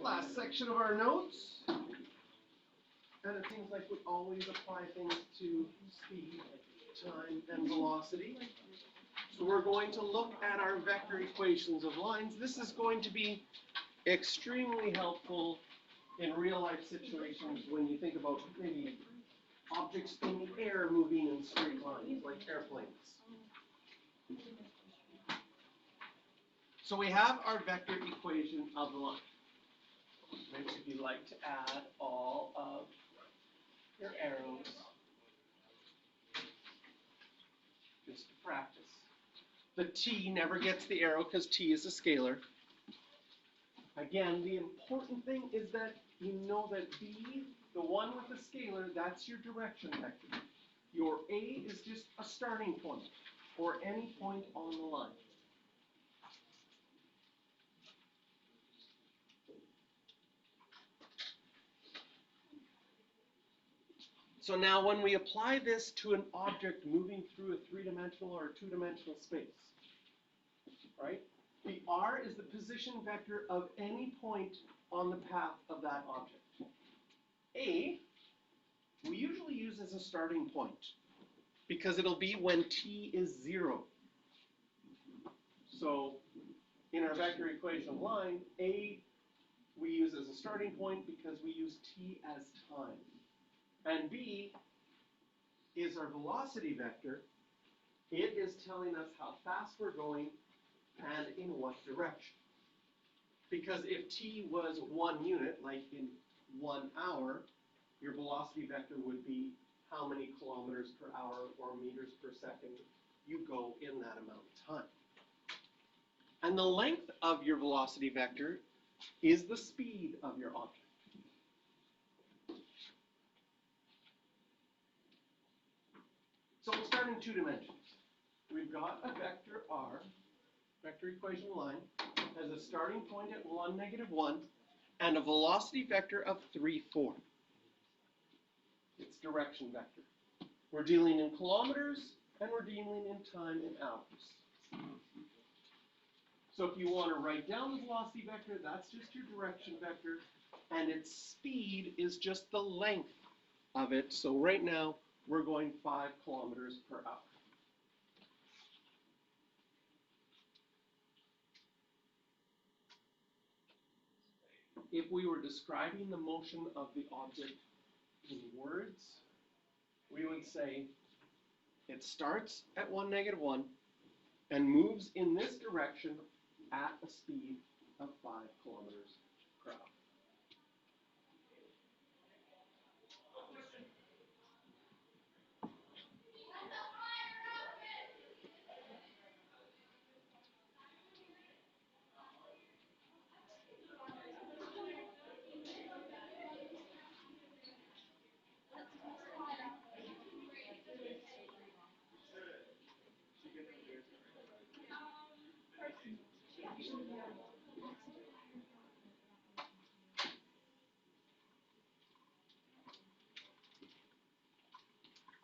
Last section of our notes. And it seems like we always apply things to speed, time, and velocity. So we're going to look at our vector equations of lines. This is going to be extremely helpful in real life situations when you think about maybe objects in the air moving in straight lines, like airplanes. So we have our vector equation of the line, which if you like to add all of your arrows, just to practice. The t never gets the arrow because t is a scalar. Again, the important thing is that you know that b, the one with the scalar, that's your direction vector. Your a is just a starting point, or any point on the line. So now when we apply this to an object moving through a three-dimensional or a two-dimensional space, right? The r is the position vector of any point on the path of that object. A, we usually use as a starting point because it'll be when t is 0. So in our vector equation of line, A we use as a starting point because we use t as time. And B is our velocity vector. It is telling us how fast we're going and in what direction. Because if t was 1 unit, like in 1 hour, your velocity vector would be how many kilometers per hour or meters per second you go in that amount of time. And the length of your velocity vector is the speed of your object. So we'll start in 2 dimensions. We've got a vector r, vector equation line, has a starting point at 1, -1, and a velocity vector of 3, 4. It's direction vector. We're dealing in kilometers, and we're dealing in time in hours. So if you want to write down the velocity vector, that's just your direction vector, and its speed is just the length of it. So right now, we're going 5 kilometers per hour. If we were describing the motion of the object in words, we would say it starts at 1, -1 and moves in this direction at a speed of 5 kilometers per hour.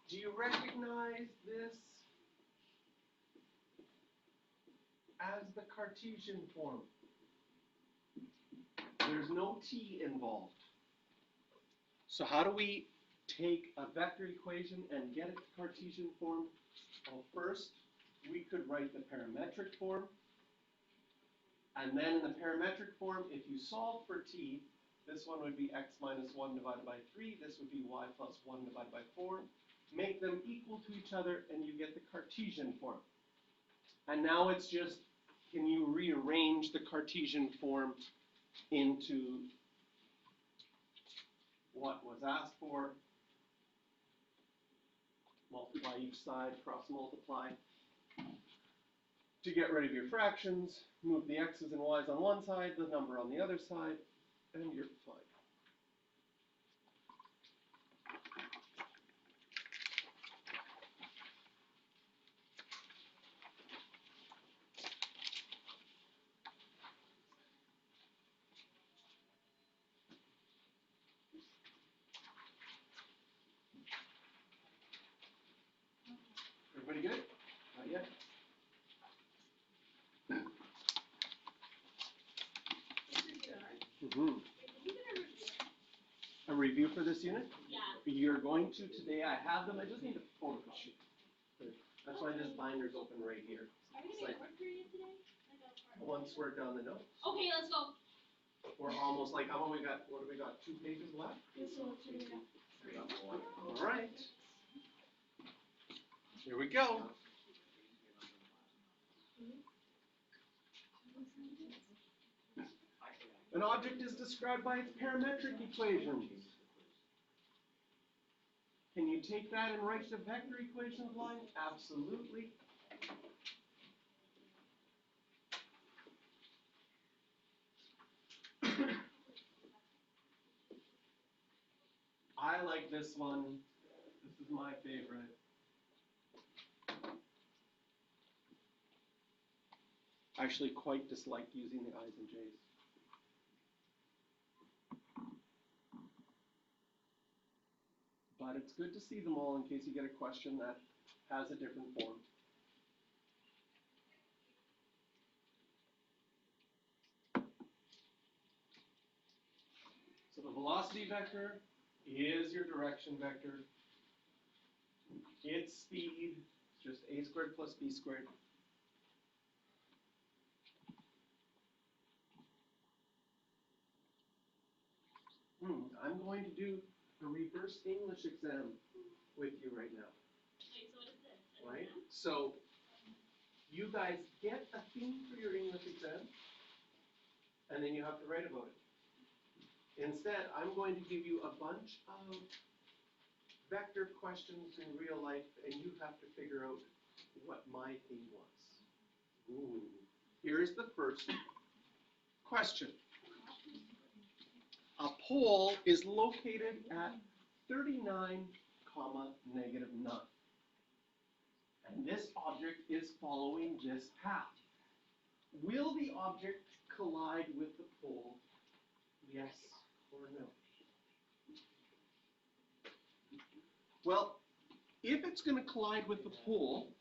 Do you recognize this as the Cartesian form? There's no t involved. So how do we take a vector equation and get it to Cartesian form? Well, first, we could write the parametric form. And then in the parametric form, if you solve for t, this one would be x minus 1 divided by 3. This would be y plus 1 divided by 4. Make them equal to each other, and you get the Cartesian form. And now it's just, can you rearrange the Cartesian form into what was asked for? Multiply each side, cross multiply. To get rid of your fractions, move the x's and y's on one side, the number on the other side, and you're fine. Everybody good? Not yet? Mm-hmm. a review for this unit? Yeah. You're going to today. I have them. I just need a photo shoot. That's why this binder's open right here. Are we It's gonna like get work period today? once we're done the notes. Okay, let's go. We're almost like, how long we got? What do we got? 2 pages left? All right. Here we go. An object is described by its parametric equations. Can you take that and write the vector equations line? Absolutely. I like this one. This is my favorite. I actually quite dislike using the I's and J's. But it's good to see them all in case you get a question that has a different form. So the velocity vector is your direction vector. Its speed is just a squared plus b squared. I'm going to do a reverse English exam with you right now. Wait, so what is this? Right? So you guys get a theme for your English exam, and then you have to write about it. Instead, I'm going to give you a bunch of vector questions in real life, and you have to figure out what my theme was. Ooh. Here's the first question. A pole is located at 39, negative 9. And this object is following this path. Will the object collide with the pole? Yes or no? Well, if it's going to collide with the pole,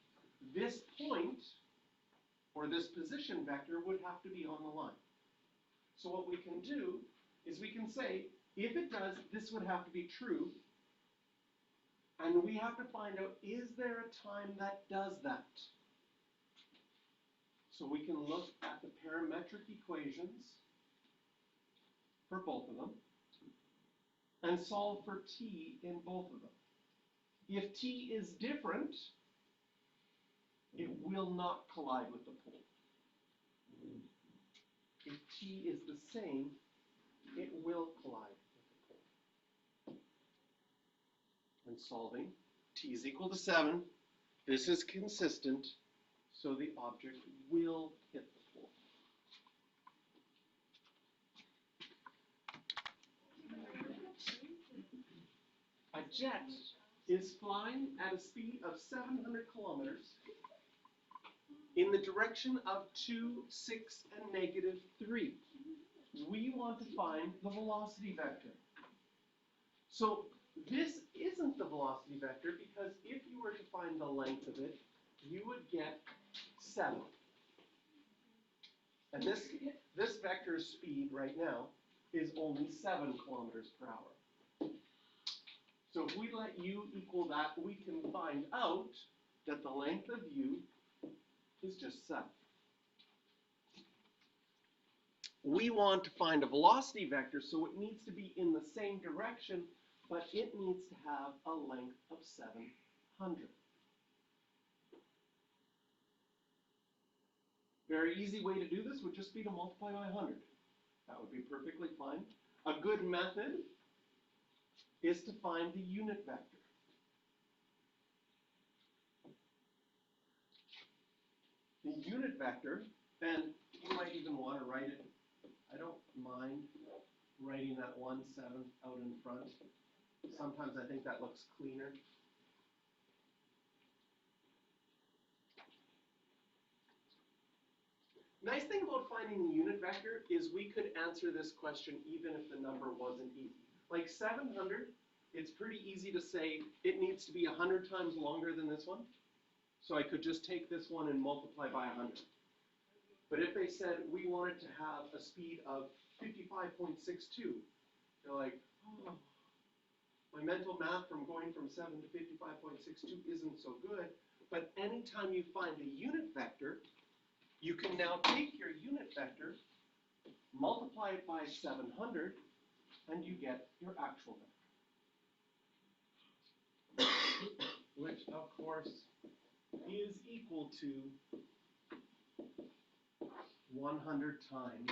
this point, or this position vector, would have to be on the line. So what we can do is we can say, if it does, this would have to be true. And we have to find out, is there a time that does that? So we can look at the parametric equations for both of them and solve for t in both of them. If t is different, it will not collide with the pole. If t is the same, it will collide with the pole. And solving, t is equal to 7. This is consistent, so the object will hit the pole. A jet is flying at a speed of 700 kilometers in the direction of 2, 6, and negative 3. We want to find the velocity vector. So this isn't the velocity vector, because if you were to find the length of it, you would get 7. And this vector's speed right now is only 7 kilometers per hour. So if we let u equal that, we can find out that the length of u is just 7. We want to find a velocity vector, so it needs to be in the same direction, but it needs to have a length of 700. Very easy way to do this would just be to multiply by 100. That would be perfectly fine. A good method is to find the unit vector. The unit vector, and you might even want to write it, I don't mind writing that 1, 7 out in front. Sometimes I think that looks cleaner. Nice thing about finding the unit vector is we could answer this question even if the number wasn't easy. Like 700, it's pretty easy to say it needs to be 100 times longer than this one. So I could just take this one and multiply by 100. But if they said we wanted to have a speed of 55.62, you're like, oh, My mental math from going from 7 to 55.62 isn't so good, but anytime you find a unit vector, you can now take your unit vector, multiply it by 700, and you get your actual vector. Which, of course, is equal to 100 times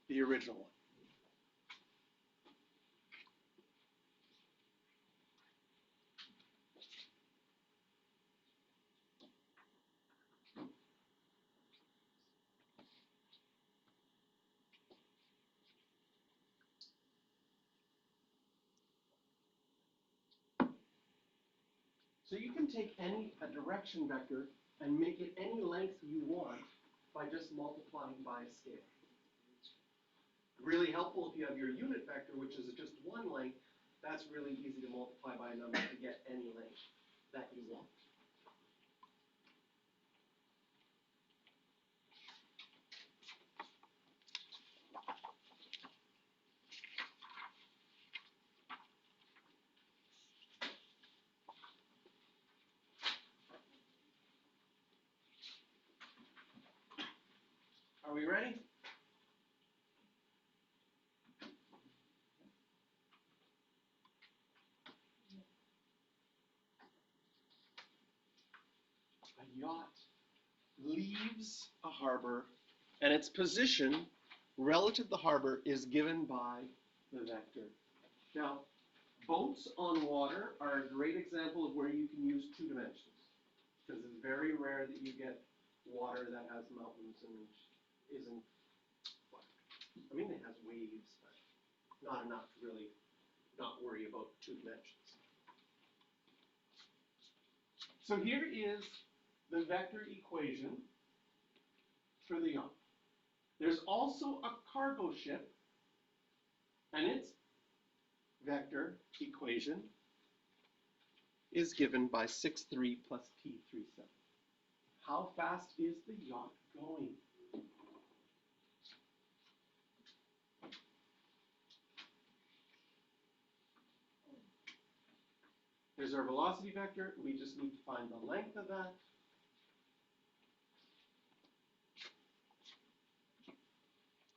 the original one. So you can take a direction vector and make it any length you want by just multiplying by a scale. Really helpful if you have your unit vector, which is just one length. That's really easy to multiply by a number to get any length that you want. Are we ready? A yacht leaves a harbor, and its position relative to the harbor is given by the vector. Now, boats on water are a great example of where you can use two dimensions, because it's very rare that you get water that has mountains and isn't flat. I mean, it has waves, but not enough to really not worry about two dimensions. So here is the vector equation for the yacht. There's also a cargo ship, and its vector equation is given by 6.3 plus t37. How fast is the yacht going? There's our velocity vector. We just need to find the length of that.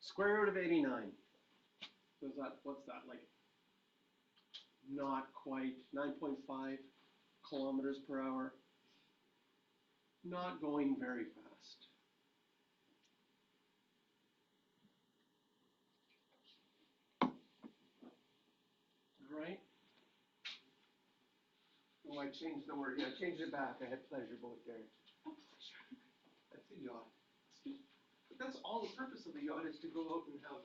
Square root of 89. So what's that, like not quite 9.5 kilometers per hour? Not going very fast. All right. Oh, I changed the word. Yeah, I changed it back. I had pleasure boat there. That's a yacht. But that's all the purpose of the yacht is to go out and have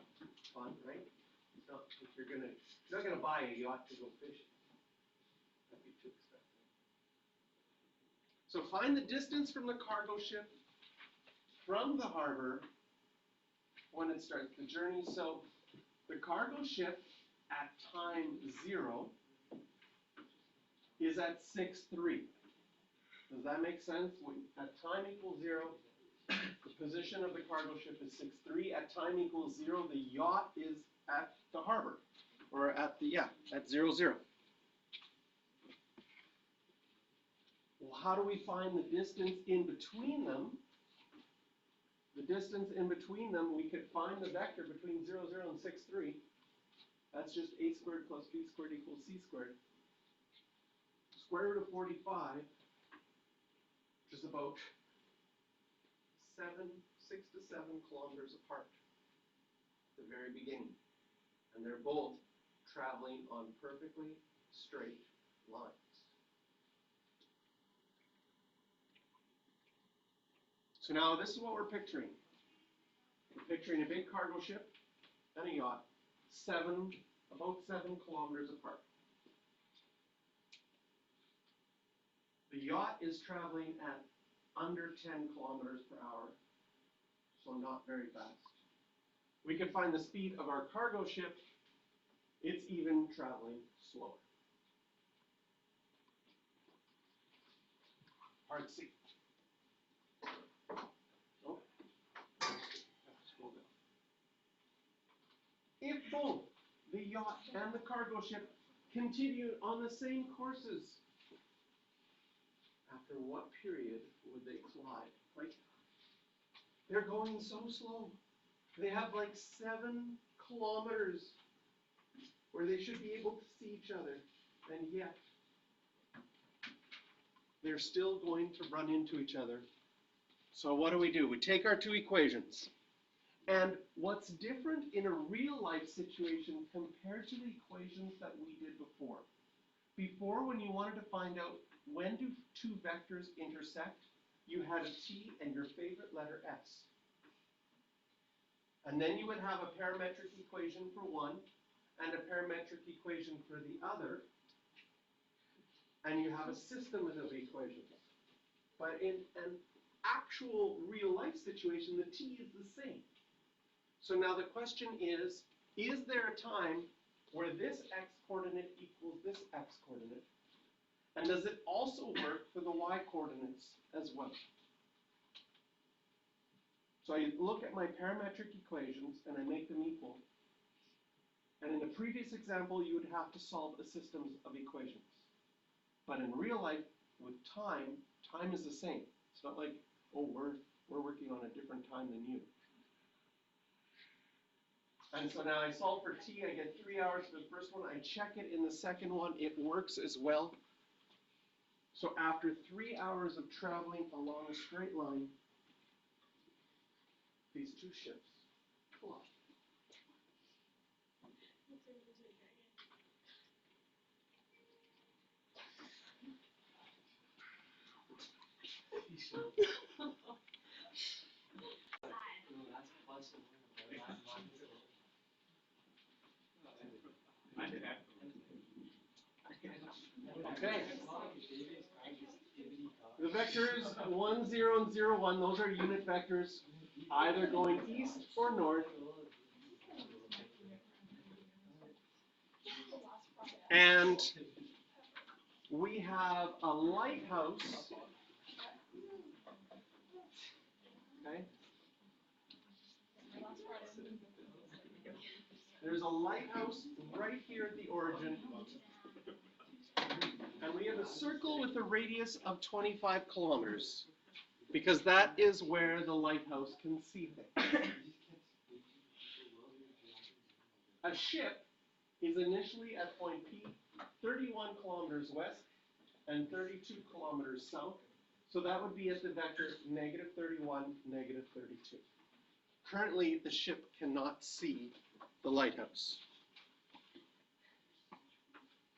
fun, right? It's not if you're not gonna buy a yacht to go fishing. That'd be too expensive. So find the distance from the cargo ship from the harbor when it starts the journey. So the cargo ship at time 0 is at 6.3. Does that make sense? At time equals 0, the position of the cargo ship is 6.3. At time equals 0, the yacht is at the harbor, or at 0, 0. Well, how do we find the distance in between them? The distance in between them, we could find the vector between 0, 0 and 6.3. That's just a squared plus b squared equals c squared. Square root of 45, which is about 6 to 7 kilometers apart at the very beginning. And they're both traveling on perfectly straight lines. So now this is what we're picturing. We're picturing a big cargo ship and a yacht, about 7 kilometers apart. The yacht is traveling at under 10 kilometers per hour, so not very fast. We can find the speed of our cargo ship. It's even traveling slower. Part C. Oh, scroll down. If both the yacht and the cargo ship continued on the same courses, after what period would they collide? Like, they're going so slow. They have like 7 kilometers where they should be able to see each other, and yet they're still going to run into each other. So what do? We take our 2 equations. And what's different in a real life situation compared to the equations that we did before? Before, when you wanted to find out when do 2 vectors intersect, you had a t and your favorite letter s. And then you would have a parametric equation for one and a parametric equation for the other. And you have a system of equations. But in an actual real life situation, the t is the same. So now the question is there a time where this x coordinate equals this x coordinate? And does it also work for the y coordinates as well? So I look at my parametric equations and I make them equal. And in the previous example, you would have to solve a system of equations. But in real life, with time is the same. It's not like, oh, we're working on a different time than you. And so now I solve for t, I get 3 hours for the first one, I check it in the second one, it works as well. So after 3 hours of traveling along a straight line, these 2 ships collide. Okay. The vectors 1, 0, and 0, 1, those are unit vectors, either going east or north. And we have a lighthouse. Okay. There's a lighthouse right here at the origin. And we have a circle with a radius of 25 kilometers, because that is where the lighthouse can see things. A ship is initially at point P, 31 kilometers west and 32 kilometers south. So that would be at the vector -31, -32. Currently, the ship cannot see the lighthouse.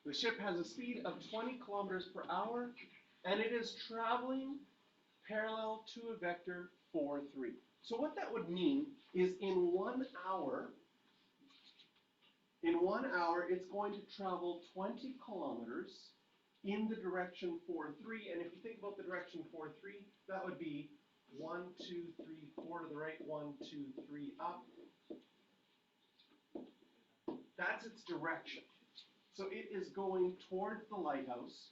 The ship has a speed of 20 kilometers per hour, and it is traveling parallel to a vector 4, 3. So what that would mean is in 1 hour, it's going to travel 20 kilometers in the direction 4, 3. And if you think about the direction 4, 3, that would be 1, 2, 3, 4 to the right, 1, 2, 3 up. That's its direction. So it is going towards the lighthouse.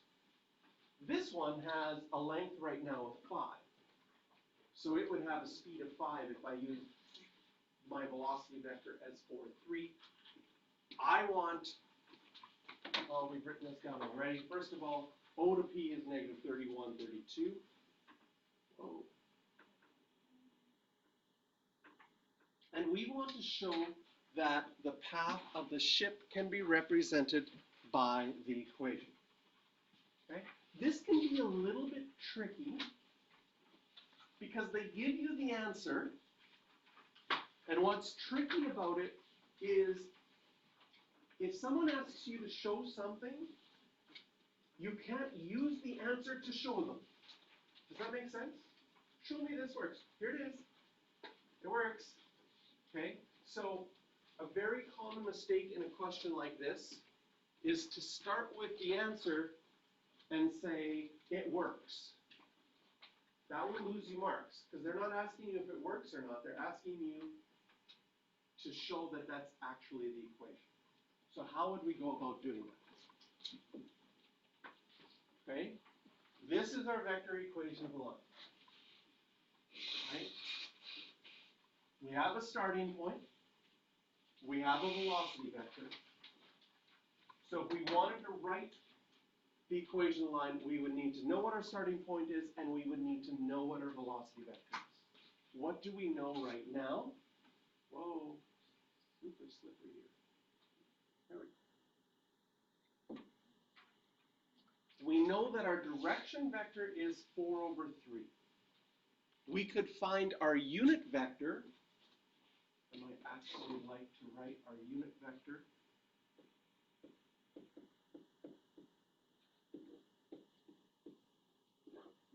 This one has a length right now of 5. So it would have a speed of 5 if I use my velocity vector as 4, 3. I want, we've written this down already. First of all, O to P is -31, 32. Oh. And we want to show that the path of the ship can be represented by the equation. Okay? This can be a little bit tricky because they give you the answer, and what's tricky about it is if someone asks you to show something, you can't use the answer to show them. Does that make sense? Show me this works. Here it is. It works. Okay? So a very common mistake in a question like this is to start with the answer and say, it works. That will lose you marks, because they're not asking you if it works or not. They're asking you to show that that's actually the equation. So how would we go about doing that? Okay? This is our vector equation below. Right? We have a starting point. We have a velocity vector. So if we wanted to write the equation line, we would need to know what our starting point is, and we would need to know what our velocity vector is. What do we know right now? Whoa, super slippery here. There we go. We know that our direction vector is 4/3. We could find our unit vector. I might actually like to write our unit vector.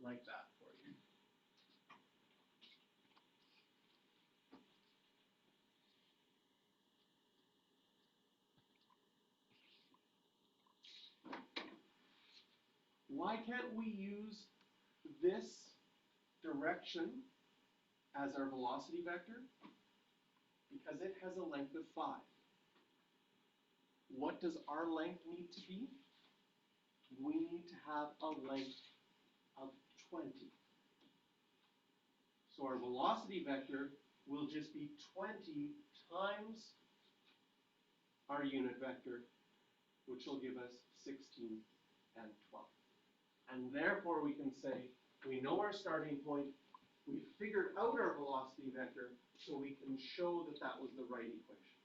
Like that for you. Why can't we use this direction as our velocity vector? Because it has a length of 5. What does our length need to be? We need to have a length of 20. So our velocity vector will just be 20 times our unit vector, which will give us 16 and 12. And therefore we can say we know our starting point, we figured out our velocity vector, so we can show that that was the right equation.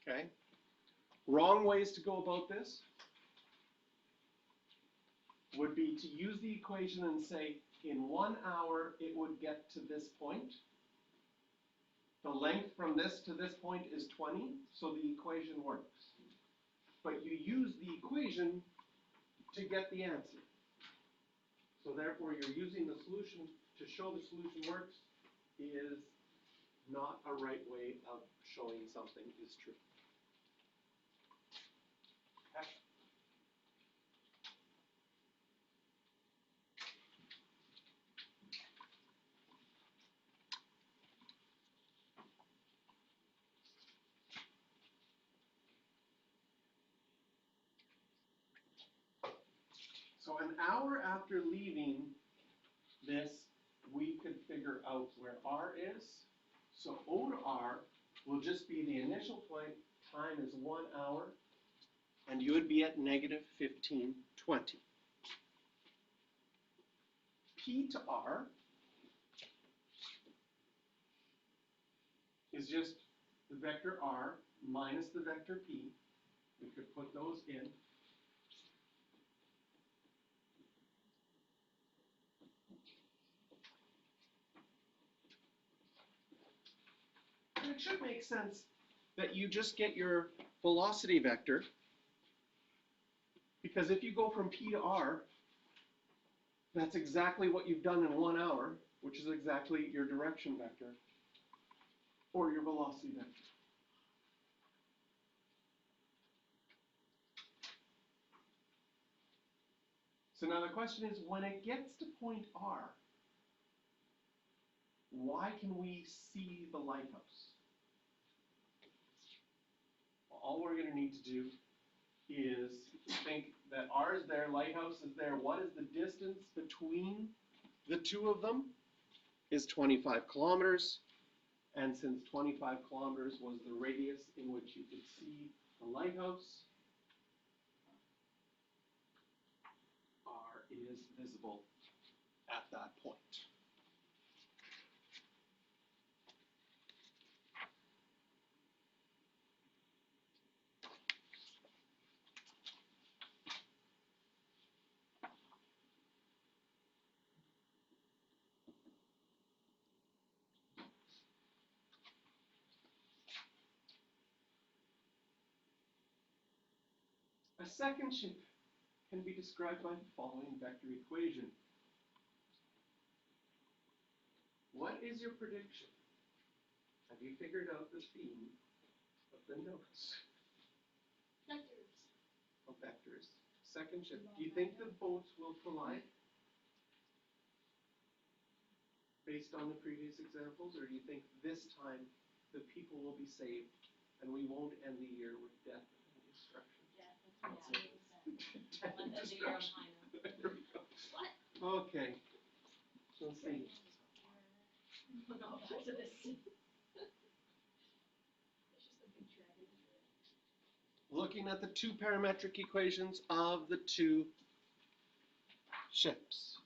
Okay. Wrong ways to go about this would be to use the equation and say, in 1 hour, it would get to this point. The length from this to this point is 20, so the equation works. But you use the equation to get the answer. So therefore, you're using the solution to show the solution works is not a right way of showing something is true. Okay. So an hour after leaving this, we could figure out where R is. So O to R will just be the initial point, time is 1 hour, and you would be at -1520. P to R is just the vector R minus the vector P. We could put those in. And it should make sense that you just get your velocity vector, because if you go from P to R, that's exactly what you've done in 1 hour, which is exactly your direction vector or your velocity vector. So now the question is, when it gets to point R, why can we see the lighthouse? Well, all we're going to need to do is think that R is there, lighthouse is there. What is the distance between the two of them? Is 25 kilometers. And since 25 kilometers was the radius in which you could see the lighthouse, R is visible at that point. A second ship can be described by the following vector equation. What is your prediction? Have you figured out the theme of the notes Vectors. of vectors? Second ship. Do you think the boats will collide based on the previous examples, or do you think this time the people will be saved and we won't end the year with death and destruction? Yeah, that's what it Death and Let the year destruction. on high note. There we go. What? Okay. Let's see. Oh no, back to this. It's just a picture I didn't do it. Looking at the two parametric equations of the two ships.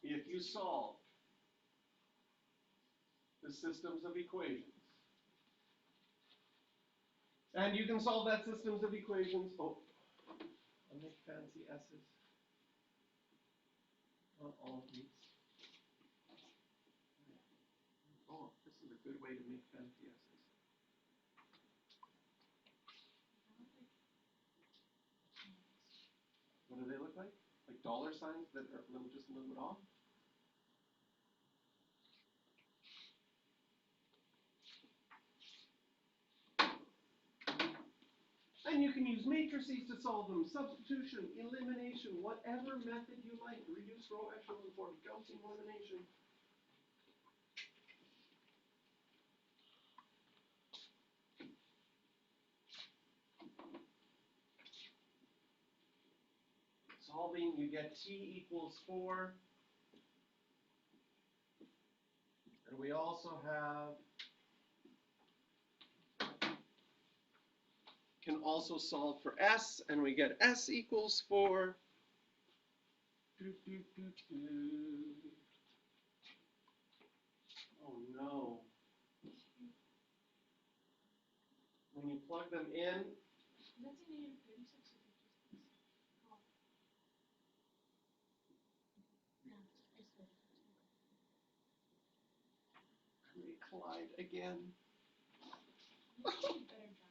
If you solve the systems of equations, and you can solve that systems of equations, oh, I'll make fancy S's on all of these. Oh, this is a good way to make fancy S's. What do they look like? Like dollar signs that are just a little bit off? And you can use matrices to solve them, substitution, elimination, whatever method you like, reduced row echelon form, Gaussian elimination. Solving, you get t equals 4. And we also have, can also solve for s, and we get s equals 4. Oh no. When you plug them in, That's in negative 36 or 56. Oh. No, it's good. they collide again. You should do a better job.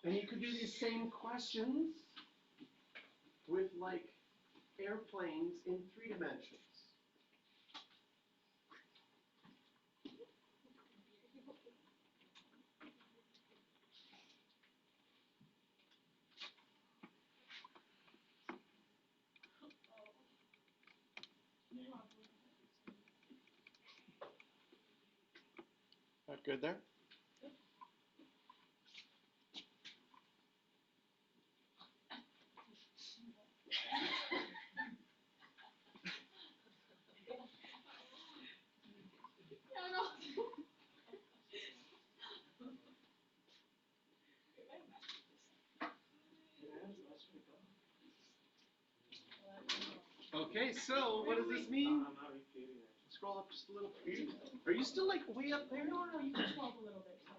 And you could do these same questions with like airplanes in 3 dimensions. That good there? Okay, so what does this mean? Scroll up just a little. Are you still like way up there? No, you can scroll up a little bit. Sorry.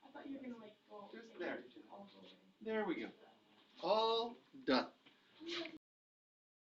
I thought you were gonna like go. Just there. All the way. There we go. All